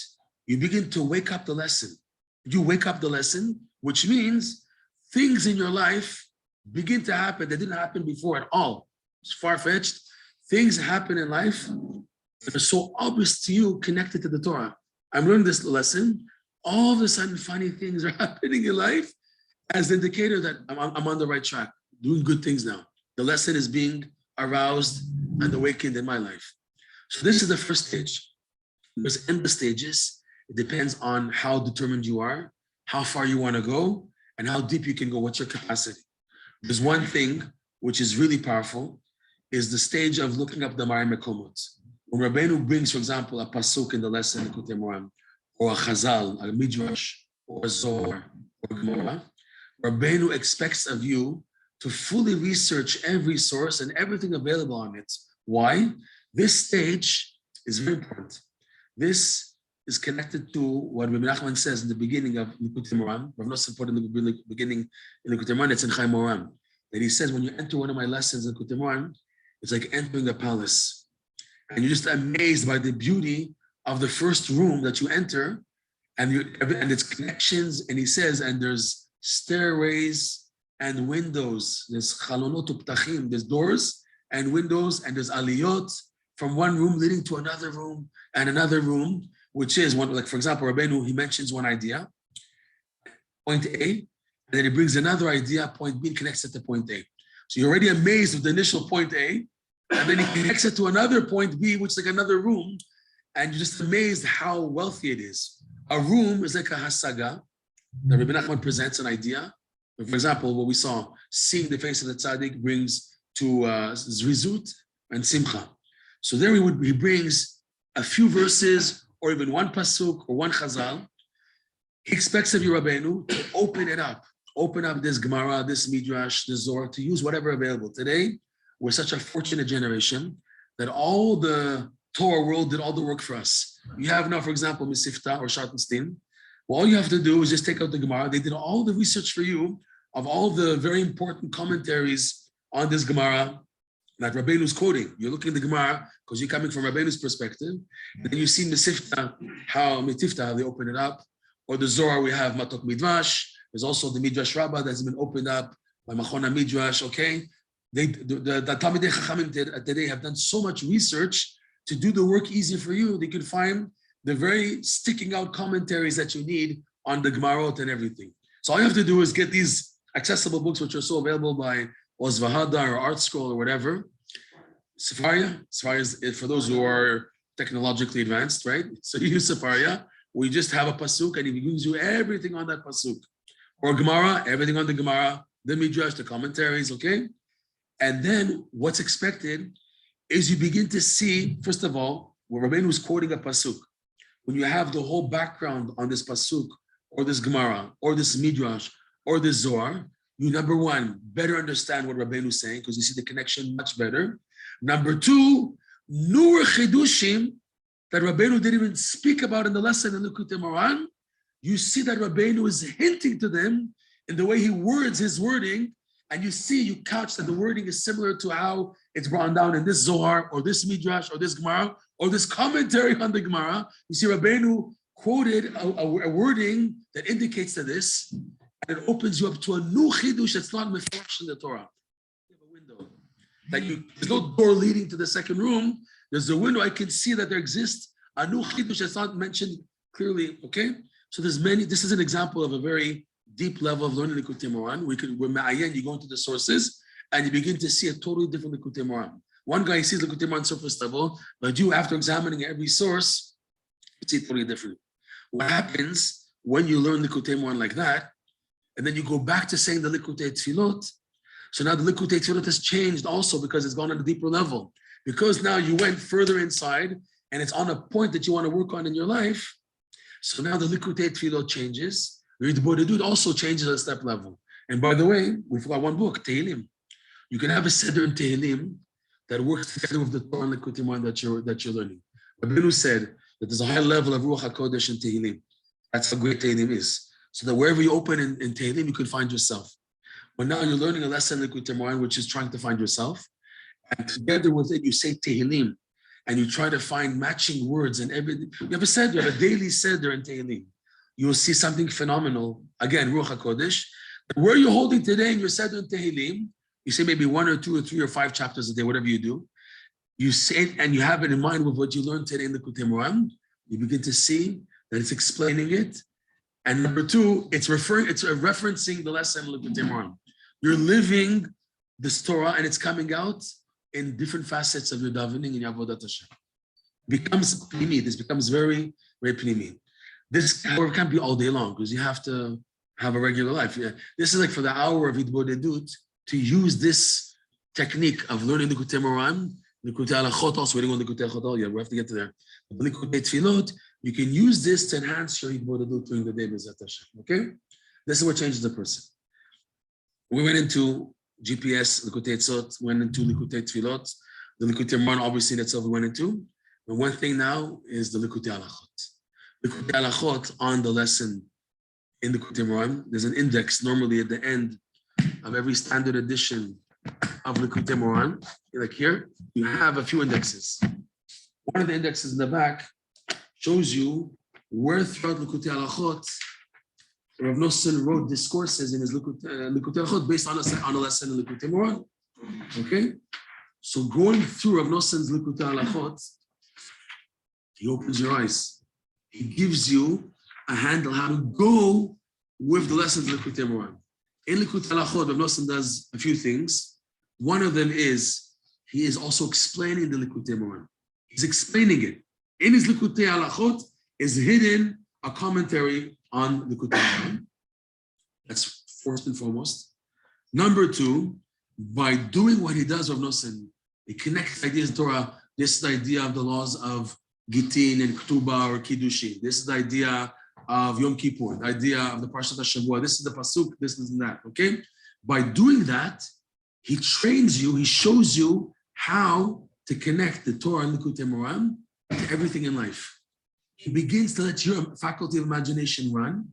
you begin to wake up the lesson. You wake up the lesson, which means things in your life begin to happen that didn't happen before at all. It's far-fetched. Things happen in life that are so obvious to you, connected to the Torah. I'm learning this lesson. All of a sudden, funny things are happening in life as an indicator that I'm on the right track, doing good things now. The lesson is being aroused and awakened in my life. So this is the first stage. There's endless stages. It depends on how determined you are, how far you want to go, and how deep you can go. What's your capacity? There's one thing which is really powerful, is the stage of looking up the Mari Mekomot. When Rabbeinu brings, for example, a pasuk in the lesson, Likutei Moharan, or a chazal, a midrash, or a zohar, or Gemara, Rabbeinu expects of you to fully research every source and everything available on it. Why? This stage is very important. This is connected to what Rabbi Nachman says in the beginning of Likutei Moharan. Rav Nosson put in the beginning in Likutei Moharan, it's in Chaim Moharan, that he says when you enter one of my lessons in Likutei Moharan, it's like entering a palace. And you're just amazed by the beauty of the first room that you enter, and its connections. And he says, and there's stairways and windows. There's chalonot uptachim. There's doors and windows, and there's aliyot from one room leading to another room and another room, which is one, like for example, Rabbeinu, he mentions one idea, point A, and then he brings another idea, point B, and connects it to point A. So you're already amazed with the initial point A, and then he connects it to another point B, which is like another room, and you're just amazed how wealthy it is. A room is like a hasaga. The Rabbi Nachman presents an idea. For example, what we saw, seeing the face of the tzaddik brings to zrizut and simcha. So there he brings a few verses, or even one pasuk, or one chazal. He expects of you, Rabbeinu, to open it up. Open up this Gemara, this Midrash, this Zohar, to use whatever available. Today, we're such a fortunate generation that all the Torah world did all the work for us. You have now, for example, Mesifta or Shartenstein. Well, all you have to do is just take out the Gemara. They did all the research for you of all the very important commentaries on this Gemara that Rabbeinu's quoting. You're looking at the Gemara because you're coming from Rabbeinu's perspective. And then you see Mesifta, how they open it up. Or the Zohar, we have Matok Midrash. There's also the Midrash Rabbah that's been opened up by Machona Midrash, okay? The Talmidei Chachamim today have done so much research to do the work easy for you. They can find the very sticking out commentaries that you need on the Gemarot and everything. So all you have to do is get these accessible books, which are so available by Ozvahada or Art Scroll or whatever. Sefaria is for those who are technologically advanced, right? So you use Sefaria. We just have a pasuk and he gives you everything on that pasuk. Or Gemara, everything on the Gemara, the Midrash, the commentaries, okay? And then what's expected is you begin to see, first of all, when Rabbeinu was quoting a pasuk, when you have the whole background on this pasuk, or this Gemara, or this Midrash, or this Zohar, you, number one, better understand what Rabbeinu is saying, because you see the connection much better. Number two, newer chidushim that Rabbeinu didn't even speak about in the lesson in Likutei Moharan. You see that Rabbeinu is hinting to them in the way he words his wording, and you see, you catch that the wording is similar to how it's brought down in this Zohar, or this Midrash, or this Gemara, or this commentary on the Gemara. You see Rabbeinu quoted a wording that indicates to this, and it opens you up to a new chidush that's not mefresh in the Torah. You have a window. There's no door leading to the second room. There's a window. I can see that there exists a new chidush that's not mentioned clearly, okay? So there's many, this is an example of a very deep level of learning Likutei Moharan. We're ma'ayen, you go into the sources, and you begin to see a totally different Likutei Moharan. One guy sees Likutei Moharan surface level, but you, after examining every source, you see it totally different. What happens when you learn Likutei Moharan like that, and then you go back to saying the Likutei Tfilot, so now the Likutei Tfilot has changed also because it's gone on a deeper level. Because now you went further inside, and it's on a point that you want to work on in your life, so now the Likutei Tfilot changes. Read the Bodedut also changes at step level. And by the way, we forgot one book, Tehillim. You can have a Seder in Tehillim that works together with the Torah and Likutei Moharan that you're learning. Rabbeinu said that there's a high level of Ruach HaKodesh in Tehillim. That's how great Tehillim is. So that wherever you open in Tehillim, you can find yourself. But now you're learning a lesson in Likutei Moharan, which is trying to find yourself. And together with it, you say Tehillim. And you try to find matching words and everything. You have a Seder, you have a daily Seder in Tehillim. You will see something phenomenal. Again, Ruach HaKodesh. Where you're holding today in your Seder in Tehillim, you say maybe 1 or 2 or 3 or 5 chapters a day, whatever you do. You say it and you have it in mind with what you learned today in the Likutei Moharan. You begin to see that it's explaining it. And number 2, it's referencing the lesson in Likutei Moharan. You're living this Torah and it's coming out in different facets of your davening and your avodat Hashem. becomes pnimi. This becomes very, very pnimi. This, however, can't be all day long because you have to have a regular life. Yeah. This is like for the hour of Hitbodedut, to use this technique of learning the Likutei Moran, Likutei Halachot, also waiting on the Likutei Halachot. Yeah, we have to get to there. The Likutei Tfilot, you can use this to enhance your Hitbodedut during the day, B'ezrat Hashem. Okay? This is what changes the person. We went into GPS, Likutei Tzot, went into Likutei Tfilot. The Likutei Moran, obviously, in itself, we went into. But one thing now is the Likutei Halachot. Likutei Halachot on the lesson in the Likutei Moran. There's an index normally at the end of every standard edition of Likutei Moran. Like here, you have a few indexes. One of the indexes in the back shows you where throughout Likutei Halachot Rav Nosson wrote discourses in his Likutei Halachot based on a lesson in Likutei Moran. Okay? So going through Rav Nosson's Likutei Halachot, he opens your eyes. He gives you a handle how to go with the lessons of Likutei Moran. In Likutei Halachot, Rav Nosson does a few things. One of them is he is also explaining the Likutei Moran. He's explaining it. In his Likutei Halachot is hidden a commentary on Likutei Moran. That's first and foremost. Number two, by doing what he does, Rav Nosson, he connects ideas in Torah. This is the idea of the laws of Gitin and Ketubah or Kiddushin. This is the idea of Yom Kippur, the idea of the Parshat HaShavua. This is the Pasuk, this is that, okay? By doing that, he trains you, he shows you how to connect the Torah and Likutei Moran to everything in life. He begins to let your faculty of imagination run,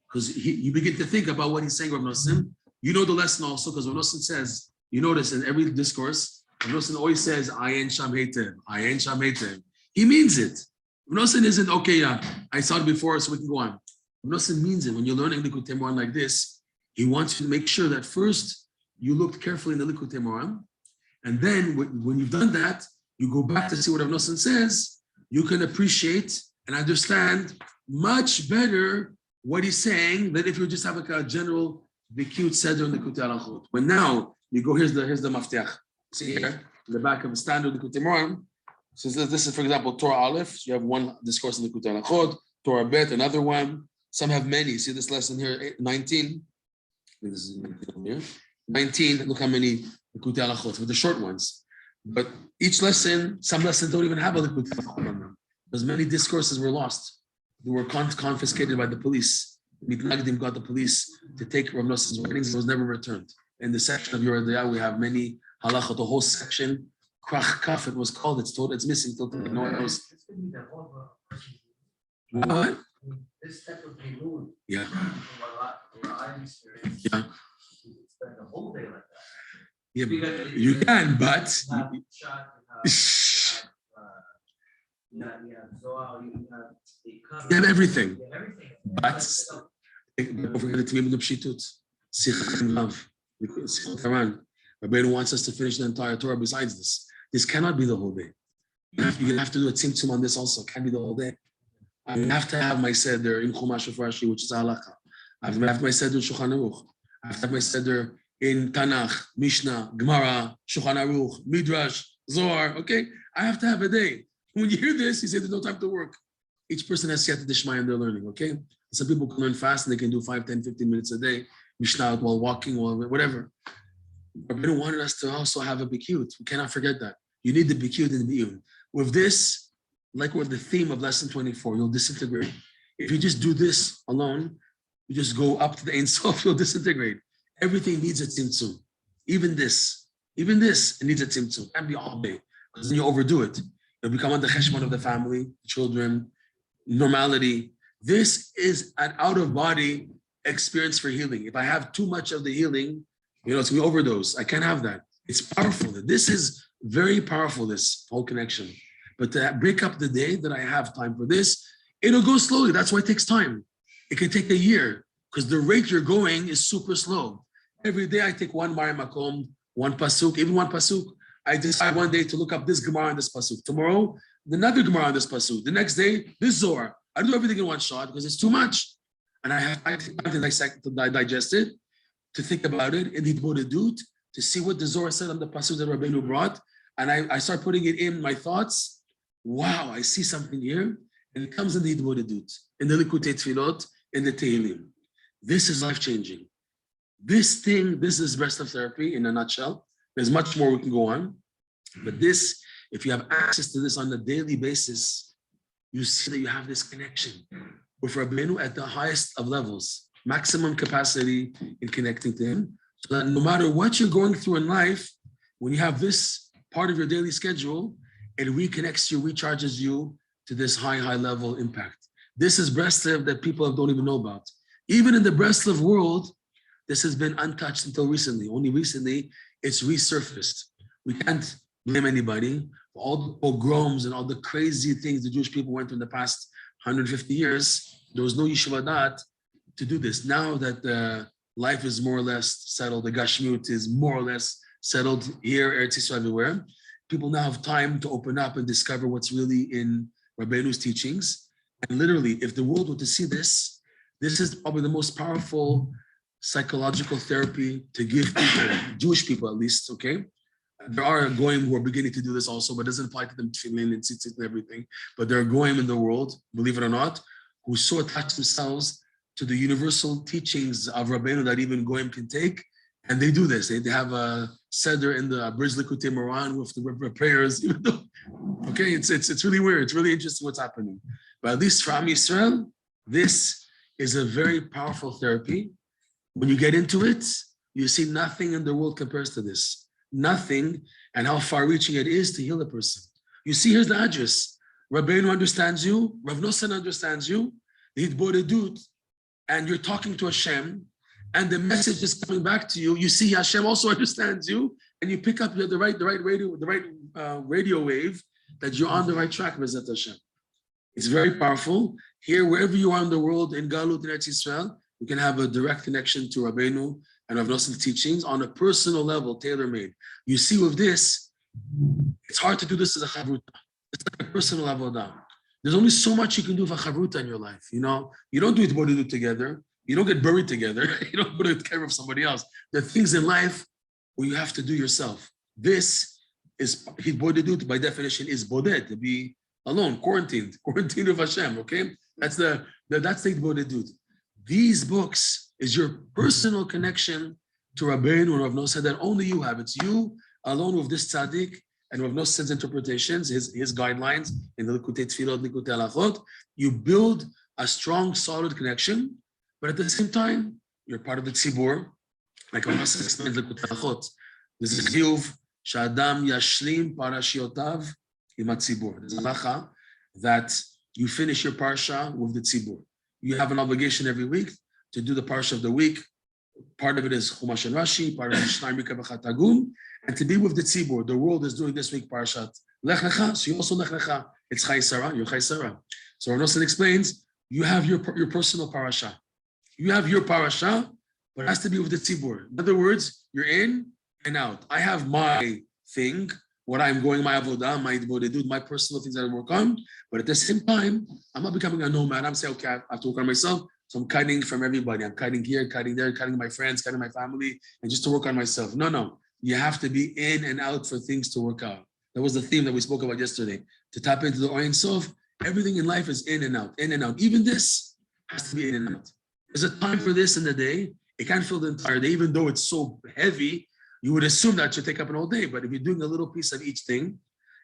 because you begin to think about what he's saying, Rav Nosson. You know the lesson also, because Rav Nosson says, you notice in every discourse, Rav Nosson always says, Ayin Sham Heitem, Ayin Sham Heitem. He means it. Rav Nosson isn't, okay, I saw it before, so we can go on. Rav Nosson means it. When you're learning Likutei Moran like this, he wants you to make sure that first you looked carefully in the Likutei Moran, and then when you've done that, you go back to see what Rav Nosson says, you can appreciate and understand much better what he's saying than if you just have like a general, the cute seder in the Likutei Halachot. But now you go, here's the maftiach. See here, in the back of the standard Likutei Moran. So this is, for example, Torah Aleph. So you have one discourse in Likutei Halachot, Torah Bet, another one. Some have many. See this lesson here, 19. This is 19 here. 19, look how many Likutei Halachot, with the short ones. But each lesson, some lessons don't even have a Likutei Halachot on them. Because many discourses were lost. They were confiscated by the police. Mitnagdim got the police to take Rav Nosson's writings. It was never returned. In the section of Yoreh De'ah, we have many halachot, the whole section. Krach Kaf, it was called. It's missing till today. No one knows. What? This type of mood. Yeah. From what I'm experiencing. Yeah. You could spend the whole day like that. Yeah, you can, but you have everything. But don't forget the Tamim of Pshitut. Sichach and love. Quran. Rabbeinu wants us to finish the entire Torah besides this. This cannot be the whole day. You have to do a tzimtzum on this also. It can't be the whole day. I have to have my seder in Chumash of Rashi, which is halakha. I have to have my seder in Shulchan Aruch. I have to have my seder in Tanakh, Mishnah, Gemara, Shulchan Aruch, Midrash, Zohar. Okay, I have to have a day. When you hear this, you say there's no time to work. Each person has siyata d'shmaya in their learning. Okay, some people can learn fast and they can do 5, 10, 15 minutes a day, Mishnah while walking or whatever. Rabbeinu wanted us to also have a bikut. We cannot forget that. You need the bikut and the biyun. With this, like with the theme of lesson 24, you'll disintegrate. If you just do this alone, you just go up to the Ein Sof, you'll disintegrate. Everything needs a tzimtzum. Even this, it needs a tzimtzum. It can't be all day, because then you overdo it. You'll become on the cheshbon of the family, children, normality. This is an out-of-body experience for healing. If I have too much of the healing, it's going to overdose. I can't have that. It's powerful. This is very powerful, this whole connection. But to break up the day that I have time for this, it'll go slowly. That's why it takes time. It can take a year because the rate you're going is super slow. Every day I take one Mari Makom, one Pasuk, even one Pasuk. I decide one day to look up this Gemara and this Pasuk. Tomorrow, another Gemara and this Pasuk. The next day, this Zohar. I do everything in one shot because it's too much. And I have time to dissect, to digest it, to think about it, in Hitbodedut, to see what the Zohar said on the Pasuk that Rabbeinu brought. And I start putting it in my thoughts. wow, I see something here. And it comes in the Hidbodedut, in the Likutei Tfilot, in the Tehillim. This is life-changing. This is Breslov therapy in a nutshell. There's much more we can go on. But this, if you have access to this on a daily basis, you see that you have this connection with Rabbeinu at the highest of levels, maximum capacity in connecting to him. So that no matter what you're going through in life, when you have this part of your daily schedule, it reconnects you, recharges you to this high level impact. This is Breslov that people don't even know about. Even in the Breslov world, this has been untouched until recently. Only recently, it's resurfaced. We can't blame anybody for all the pogroms and all the crazy things the Jewish people went through in the past 150 years. There was no yeshiva dat to do this. Now that life is more or less settled, the Gashmiut is more or less settled here, Eretz Yisrael, everywhere. People now have time to open up and discover what's really in Rabbeinu's teachings. And literally, if the world were to see this, this is probably the most powerful psychological therapy to give people, Jewish people at least, okay? There are goyim who are beginning to do this also, but it doesn't apply to them tefillin and tzitzit and everything. But there are goyim in the world, believe it or not, who so attach themselves to the universal teachings of Rabbeinu that even goyim can take, and they do this. They have a seder in the Breslov Moran with the prayers, even though, okay, it's really weird. It's really interesting what's happening. But at least for Am Yisrael, this is a very powerful therapy. When you get into it, you see nothing in the world compares to this. Nothing, and how far-reaching it is to heal a person. You see, here's the address. Rabbeinu understands you, Rav Nosson understands you, the Hidbodedut, and you're talking to Hashem, and the message is coming back to you. You see, Hashem also understands you, and you pick up the right radio wave that you're on the right track, Bezat Hashem. It's very powerful. Here, wherever you are in the world, in Galut, in Eretz Yisrael, you can have a direct connection to Rabbeinu and Rav Nosson's teachings on a personal level, tailor-made. You see with this, it's hard to do this as a chavruta. It's like a personal level down. There's only so much you can do with a chavruta in your life, you know? You don't do it bodedut together. You don't get buried together. You don't put it care of somebody else. There are things in life where you have to do yourself. This is, bodedut by definition is boded, to be alone, quarantined with Hashem, okay? That's the bodedut. These books is your personal connection to Rabbeinu and Rav Nosson that only you have. It's you alone with this tzaddik and Rav Nosson's interpretations, his guidelines in the Likutei Tfilot, Likutei Halachot. You build a strong, solid connection, but at the same time, you're part of the tzibur. Like Rav Nosson explains Likutei Halachot. There's a chiyuv, sha'adam yashlim parashiotav im hatzibur. There's a halacha that you finish your parsha with the tzibur. You have an obligation every week to do the parsha of the week. Part of it is Chumash and Rashi, part of it is Shnai Mikra B'Chat Hagum, and to be with the tzibur. The world is doing this week parshat Lech Lecha, so you also Lech Lecha. It's Chai Sarah, you're Chai Sarah. So Rav Nosson explains, you have your personal parasha. You have your parasha, but it has to be with the tzibur. In other words, you're in and out. I have my thing, what I'm going, my avodah, my bodedut, my personal things that I work on. But at the same time, I'm not becoming a nomad. I'm saying, okay, I have to work on myself. So I'm cutting from everybody. I'm cutting here, cutting there, cutting my friends, cutting my family, and just to work on myself. No. You have to be in and out for things to work out. That was the theme that we spoke about yesterday. To tap into the Ein Sof, everything in life is in and out, in and out. Even this has to be in and out. There's a time for this in the day. It can't fill the entire day, even though it's so heavy. You would assume that should take up an whole day, but if you're doing a little piece of each thing,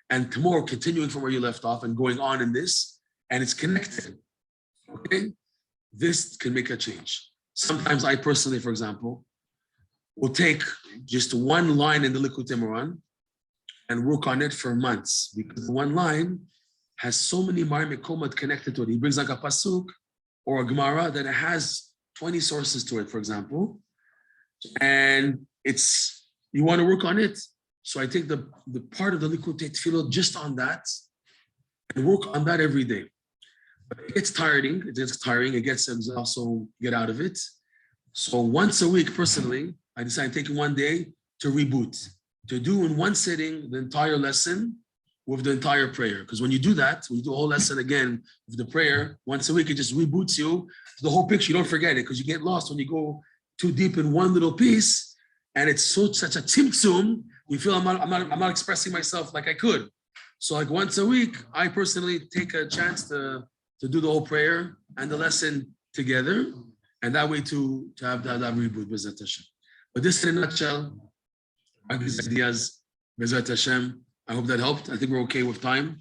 and tomorrow continuing from where you left off and going on in this, and it's connected, okay? This can make a change. Sometimes I personally, for example, will take just one line in the Likutei Moran and work on it for months, because one line has so many Marmikomat connected to it. He brings like a pasuk or a Gemara that it has 20 sources to it, for example, and you want to work on it. So I take the part of the Likutei Tefilot just on that and work on that every day. But it gets tiring. It gets also get out of it. So once a week, personally, I decide taking one day to reboot, to do in one sitting the entire lesson with the entire prayer. Because when you do that, when you do a whole lesson again with the prayer, once a week, it just reboots you to the whole picture. You don't forget it because you get lost when you go too deep in one little piece. And it's such a tzimtzum, you feel I'm not expressing myself like I could. So like once a week, I personally take a chance to do the whole prayer and the lesson together, and that way to have that reboot Bezrat Hashem. But this in a nutshell, these ideas, Bezrat Hashem. I hope that helped. I think we're okay with time.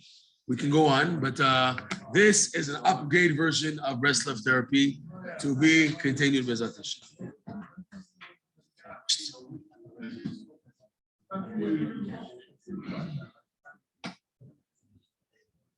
We can go on, but this is an upgrade version of Breslov therapy to be continued Bezrat Hashem.